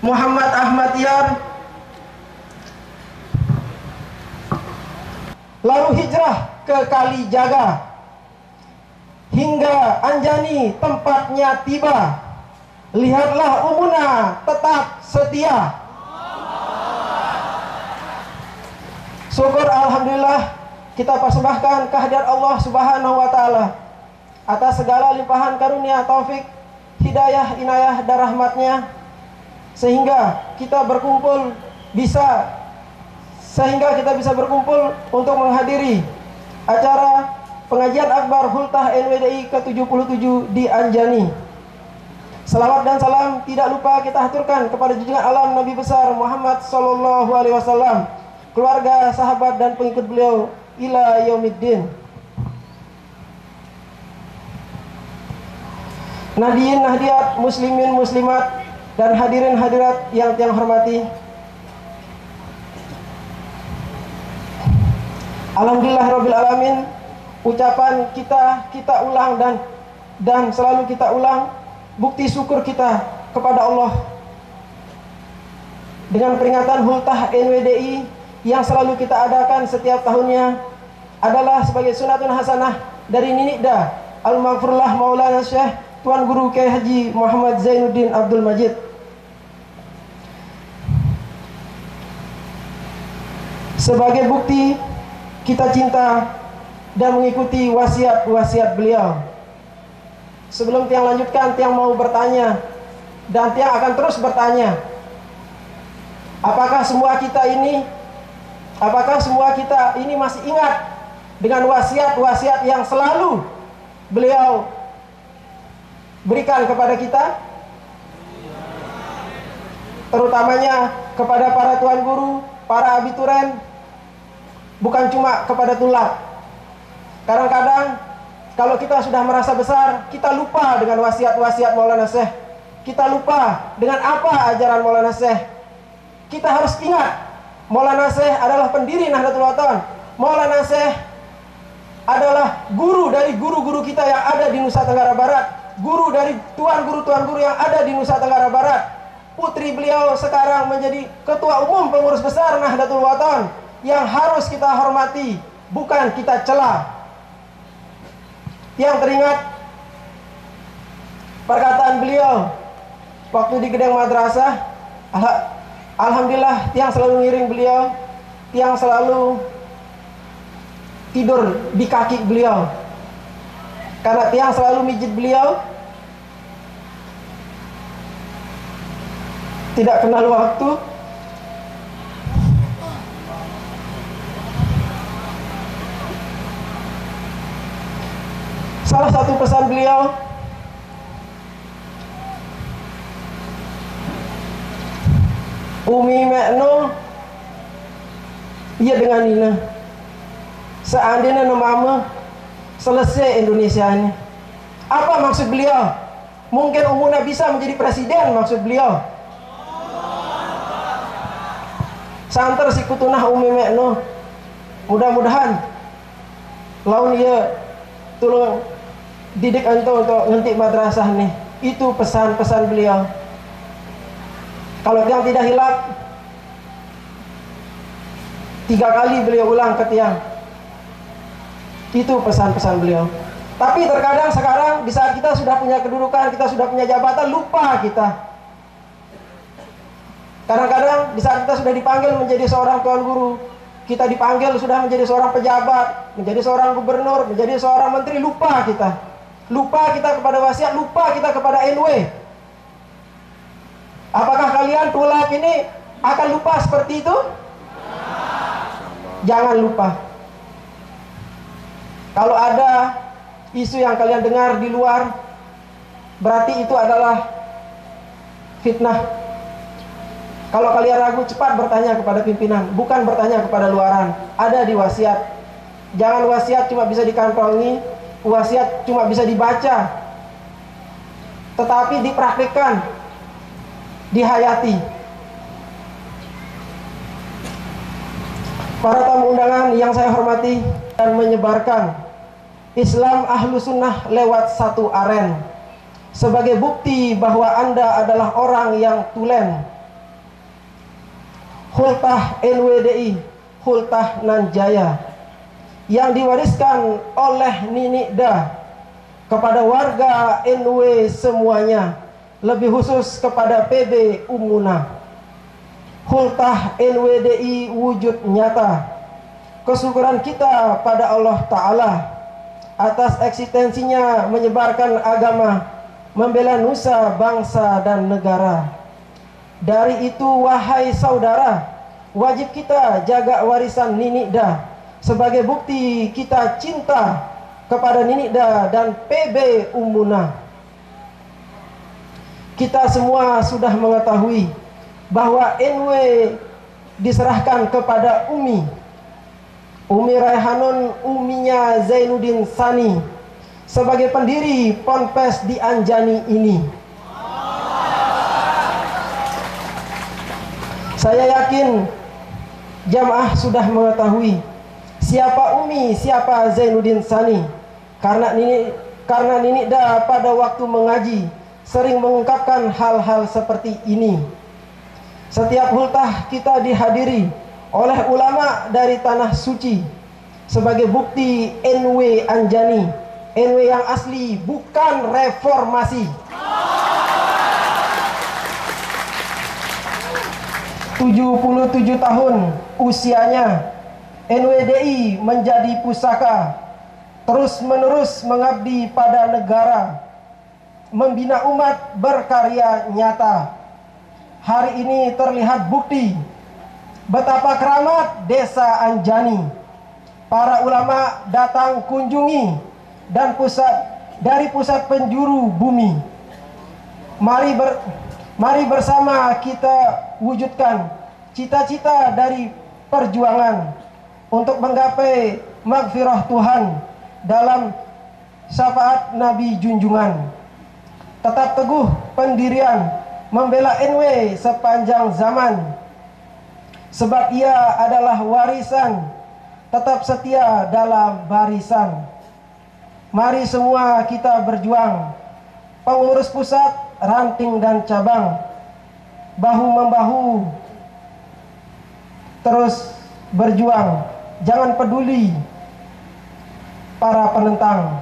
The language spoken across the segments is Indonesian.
Muhammad Ahmad Yan, lalu hijrah ke Kalijaga hingga Anjani tempatnya tiba. Lihatlah Umuna tetap setia. Syukur alhamdulillah kita persembahkan kehadirat Allah Subhanahu wa taala atas segala limpahan karunia, taufik, hidayah, inayah dan rahmatnya, sehingga kita bisa berkumpul untuk menghadiri acara pengajian akbar Hultah NWDI ke-77 di Anjani. Selawat dan salam tidak lupa kita haturkan kepada junjungan alam Nabi besar Muhammad sallallahu alaihi wasallam, keluarga, sahabat dan pengikut beliau ila yaumiddin. Nadiin nahdiat, muslimin muslimat dan hadirin hadirat yang hormati. Alhamdulillah rabbil alamin. Ucapan kita ulang dan selalu kita ulang bukti syukur kita kepada Allah dengan peringatan Hultah NWDI yang selalu kita adakan setiap tahunnya adalah sebagai sunatun hasanah dari Ninikda Al-Maghfurullah Maulana Syekh Tuan Guru Kiai Haji Muhammad Zainuddin Abdul Majid. Sebagai bukti kita cinta dan mengikuti wasiat-wasiat beliau. Sebelum Tiang lanjutkan, Tiang mau bertanya, dan Tiang akan terus bertanya, apakah semua kita ini masih ingat dengan wasiat-wasiat yang selalu beliau berikan kepada kita, terutamanya kepada para tuan guru, para abituren, bukan cuma kepada tulab. Kadang-kadang kalau kita sudah merasa besar, kita lupa dengan wasiat-wasiat Maulana Syekh. Kita lupa dengan apa ajaran Maulana Syekh. Kita harus ingat, Maulana Syekh adalah pendiri Nahdlatul Wathon. Maulana Syekh adalah guru dari guru-guru kita yang ada di Nusa Tenggara Barat, guru dari tuan guru yang ada di Nusa Tenggara Barat. Putri beliau sekarang menjadi ketua umum pengurus besar Nahdlatul Wathon yang harus kita hormati, bukan kita cela. Yang teringat perkataan beliau waktu di Gedeng Madrasah. Alhamdulillah Tiang selalu ngiring beliau, Tiang selalu tidur di kaki beliau karena Tiang selalu mijit beliau. Tidak kenal waktu. Salah satu pesan beliau, Umi Mekno, iya dengan Nina, seandainya mama selesai Indonesia ini. Apa maksud beliau? Mungkin Umuna bisa menjadi presiden, maksud beliau. Santer si kutunah Umi Mekno, mudah-mudahan laun ia tolong didik anto untuk ngentik madrasah nih. Itu pesan-pesan beliau. Kalau Tiang tidak hilap, 3 kali beliau ulang ke Tiang. Itu pesan-pesan beliau. Tapi terkadang sekarang di saat kita sudah punya kedudukan, kita sudah punya jabatan, lupa kita. Kadang-kadang di saat kita sudah dipanggil menjadi seorang tuan guru, kita dipanggil sudah menjadi seorang pejabat, menjadi seorang gubernur, menjadi seorang menteri, lupa kita. Lupa kita kepada wasiat, lupa kita kepada NW. Apakah kalian tulab ini akan lupa seperti itu? Jangan lupa. Kalau ada isu yang kalian dengar di luar, berarti itu adalah fitnah. Kalau kalian ragu, cepat bertanya kepada pimpinan, bukan bertanya kepada luaran. Ada di wasiat. Jangan wasiat cuma bisa dikantongi, wasiat cuma bisa dibaca, tetapi dipraktikkan, dihayati. Para tamu undangan yang saya hormati dan menyebarkan Islam Ahlu Sunnah lewat satu aren sebagai bukti bahwa Anda adalah orang yang tulen, Hultah NWDI, Hultah Nanjaya, yang diwariskan oleh Ninikda kepada warga NW semuanya, lebih khusus kepada PB Umuna. Hultah NWDI wujud nyata. Kesyukuran kita pada Allah Ta'ala atas eksistensinya menyebarkan agama, membela nusa, bangsa, dan negara. Dari itu, wahai saudara, wajib kita jaga warisan Ninikda sebagai bukti kita cinta kepada Ninikda dan PB Umuna. Kita semua sudah mengetahui bahwa NW diserahkan kepada Umi Raihanun, uminya Zainuddin Sani, sebagai pendiri Ponpes di Anjani ini. Saya yakin jamaah sudah mengetahui siapa Umi, siapa Zainuddin Sani, karena Ninikda pada waktu mengaji sering mengungkapkan hal-hal seperti ini. Setiap hultah kita dihadiri oleh ulama dari tanah suci sebagai bukti NW Anjani, NW yang asli, bukan reformasi. 77 tahun usianya, NWDI menjadi pusaka, terus-menerus mengabdi pada negara, membina umat, berkarya nyata. Hari ini terlihat bukti betapa keramat desa Anjani. Para ulama datang kunjungi dan dari pusat penjuru bumi. Mari bersama kita wujudkan cita-cita dari perjuangan untuk menggapai maghfirah Tuhan dalam syafaat Nabi junjungan. Tetap teguh pendirian membela NW sepanjang zaman, sebab ia adalah warisan. Tetap setia dalam barisan. Mari semua kita berjuang, pengurus pusat, ranting dan cabang, bahu-membahu terus berjuang. Jangan peduli para penentang.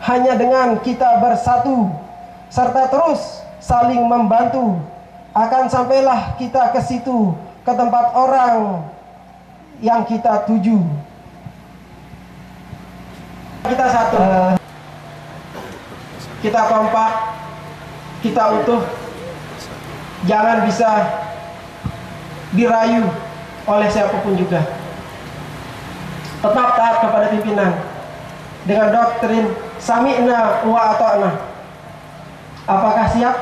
Hanya dengan kita bersatu serta terus saling membantu, akan sampailah kita ke situ, ke tempat orang yang kita tuju. Kita satu, kita kompak, kita utuh. Jangan bisa dirayu oleh siapapun juga. Tetap taat kepada pimpinan dengan doktrin sami'na wa ata'na. Apakah siap?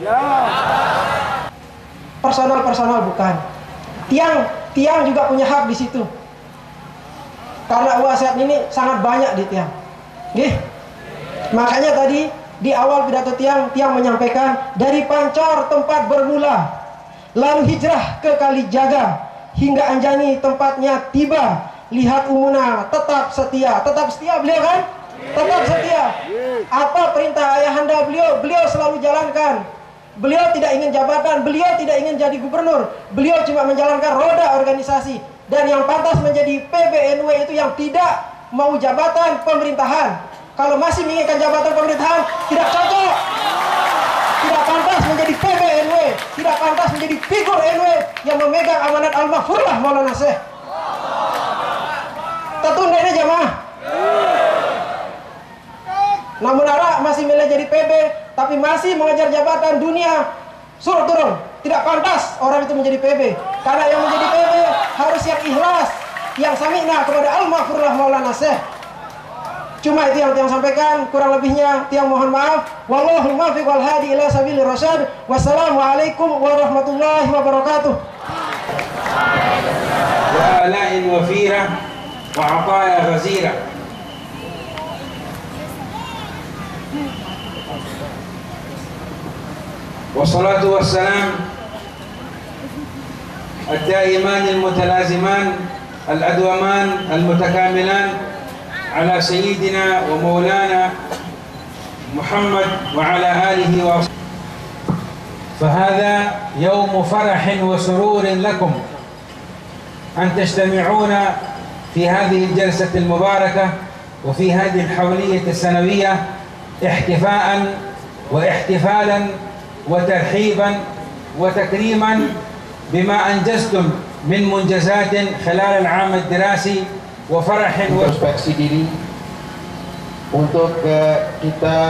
Ya. Personal bukan. Tiang juga punya hak di situ. Karena wasiat ini sangat banyak di tiang. Nggih. Makanya tadi di awal pidato tiang menyampaikan dari Pancor tempat bermula, lalu hijrah ke Kalijaga hingga Anjani tempatnya tiba. Lihat Umuna tetap setia beliau kan? Tetap setia. Apa perintah ayahanda beliau selalu jalankan. Beliau tidak ingin jabatan, beliau tidak ingin jadi gubernur, beliau cuma menjalankan roda organisasi. Dan yang pantas menjadi PBNW itu yang tidak mau jabatan pemerintahan. Kalau masih menginginkan jabatan pemerintahan, tidak cocok. Tidak pantas menjadi PBNW, tidak pantas menjadi figur NW yang memegang amanat Al-Maghfurlah Maulana Syekh. Tertunda ini jamaah. Namun Ara masih milih jadi PB, tapi masih mengejar jabatan dunia, suruh turun. Tidak pantas orang itu menjadi PB. Karena yang menjadi PB harus yang ikhlas, yang sami'na kepada Al-Maghfurlah Maulana Syekh. Cuma itu yang tiang sampaikan, kurang lebihnya tiang mohon maaf. Wallahul muwaffiq wal hadi ila sabilir rasyad. Wassalamualaikum warahmatullahi wabarakatuh. Wa ala'in wafirah wa ataya ghazirah. والصلاة والسلام الدائمان المتلازمان الأدومان المتكاملان على سيدنا ومولانا محمد وعلى آله وصحبه. فهذا يوم فرح وسرور لكم أن تجتمعون في هذه الجلسة المباركة وفي هذه الحولية السنوية احتفاء واحتفالا وترحيبا وتكريما بما أنجزتم من منجزات خلال العام الدراسي وفرح introspeksi diri untuk kita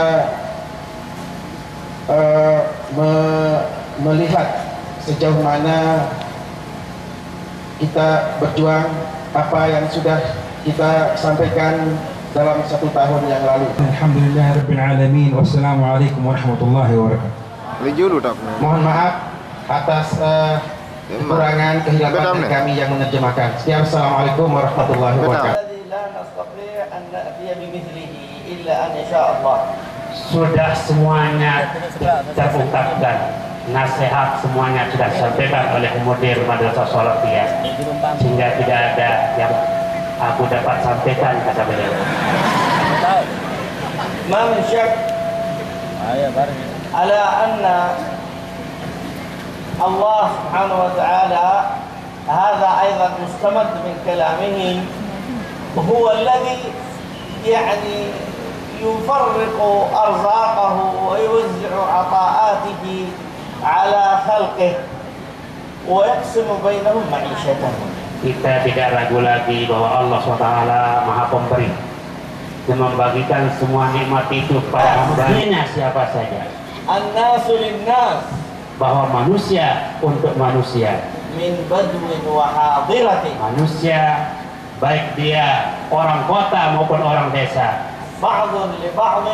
melihat sejauh mana kita berjuang, apa yang sudah kita sampaikan dalam 1 tahun yang lalu. Alhamdulillah Rabbil Alamin. Wassalamualaikum warahmatullahi wabarakatuh. Mohon maaf atas kekurangan kehilangan dari kami yang menerjemahkan. Sekian, assalamualaikum warahmatullahi wabarakatuh. Sudah semuanya terungkapkan, nasihat semuanya sudah disampaikan oleh mudir Madrasah Salafiyah, sehingga tidak ada yang aku dapat sampaikan, kata beliau. ما من شك على أن الله سبحانه وتعالى هذا أيضا مستمد من كلامه هو الذي يعني يفرق أرزاقه ويوزع عطاءاته على خلقه ويقسم بينهم معيشتهم. Kita tidak ragu lagi bahwa Allah SWT Maha Pemberi dan membagikan semua nikmat itu pada hambanya siapa saja. الناس للناس, bahwa manusia untuk manusia, من بدو وحاضرة, manusia baik dia orang kota maupun orang desa, بعض لبعض,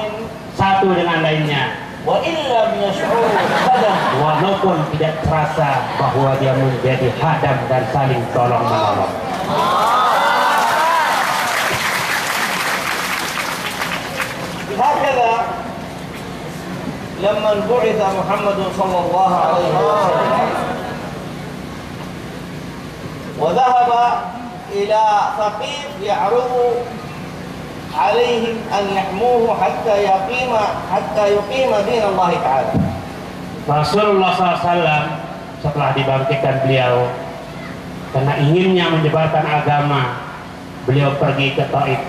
satu dengan lainnya, وإن لم يشعروا خدم, walaupun tidak terasa bahwa dia menjadi hadam dan saling tolong menolong. هكذا لما بعث محمد صلى الله عليه وسلم وذهب إلى ثقيف يعرض عليهم أن يحموه حتى يقيم دين الله تعالى. Rasulullah SAW setelah dibangkitkan beliau karena inginnya menyebarkan agama, beliau pergi ke Taif,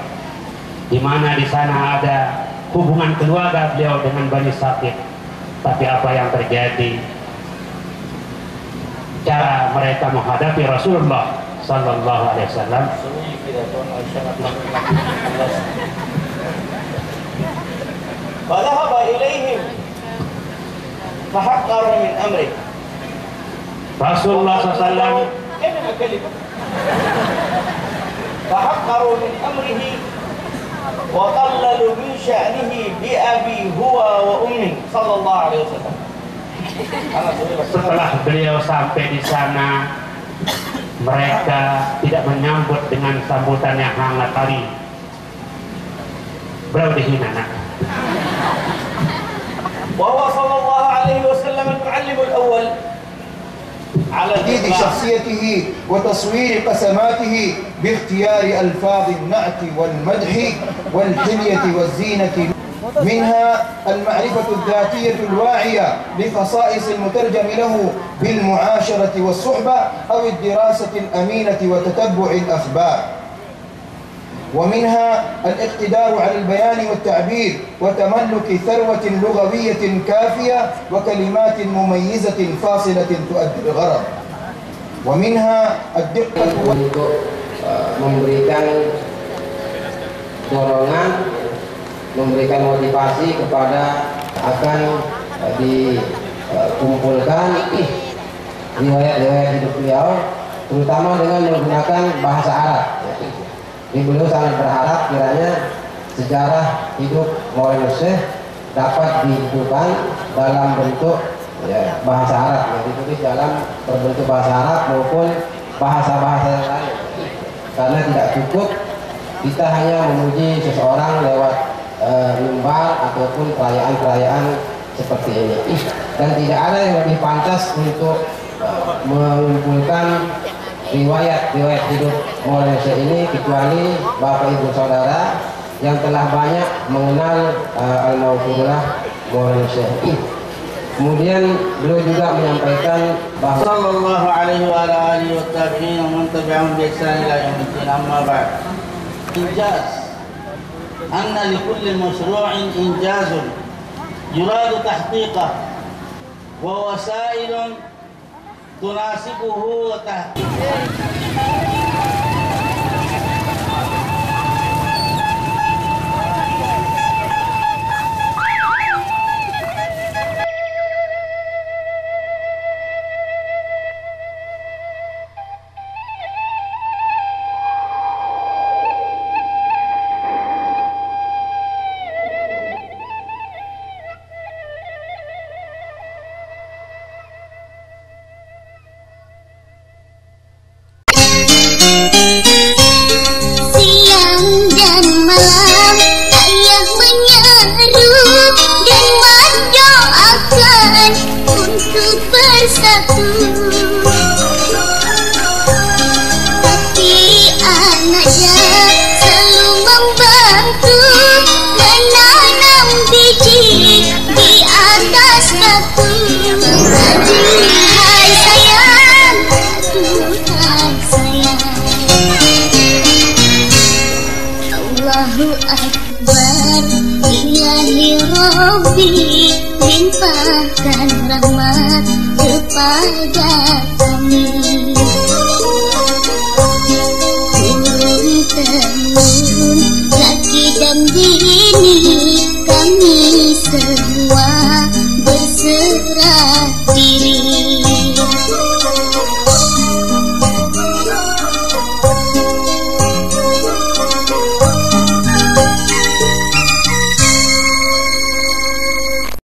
di mana di sana ada hubungan keluarga beliau dengan Bani Saqif. Tapi apa yang terjadi? Cara mereka menghadapi Rasulullah Sallallahu Alaihi Wasallam. فذهب إليهم فحقر من أمره. Rasulullah SAW فحقروا من أمره وقللوا من شأنه بأبي هو وأمه صلى الله عليه وسلم. Setelah beliau sampai di sana, mereka tidak menyambut dengan sambutan yang hangat tadi. Beliau dihina. وهو صلى الله عليه وسلم المعلم الأول على تحديد شخصيته وتصوير قسماته باختيار ألفاظ النعت والمدح والحلية والزينة، منها المعرفة الذاتية الواعية بخصائص المترجم له بالمعاشرة والصحبة أو الدراسة الأمينة وتتبع الأخبار، ومنها الاقتدار على البيان والتعبير وتملك ثروة لغوية كافية وكلمات مميزة فاصلة تؤدي الغرض، ومنها الدقة untuk memberikan dorongan, memberikan motivasi kepada akan dikumpulkan riwayat-riwayat hidup beliau, terutama dengan menggunakan bahasa Arab. Jadi beliau sangat berharap kiranya sejarah hidup Maulana Syekh dapat dihidupkan dalam bentuk bahasa Arab, yang ditulis dalam berbentuk bahasa Arab maupun bahasa-bahasa yang lain. Karena tidak cukup kita hanya memuji seseorang lewat mimbar ataupun perayaan-perayaan seperti ini, dan tidak ada yang lebih pantas untuk mengumpulkan riwayat-riwayat hidup Maulana Syekh ini kecuali Bapak Ibu Saudara yang telah banyak mengenal Al-Mawfurullah Maulana Syekh. Kemudian beliau juga menyampaikan bahwa sallallahu alaihi wa alihi wa tabi'in wa man tabi'ahum bi ihsan ila yaumil amma ba'd. Injaz anna li kulli mashru'in injazun yuradu tahqiqah wa wasailun tunasibuhu wa tahqiqah. Limpahkan rahmat kepada kami, turun-temurun laki dan bini, kami semua berserah diri.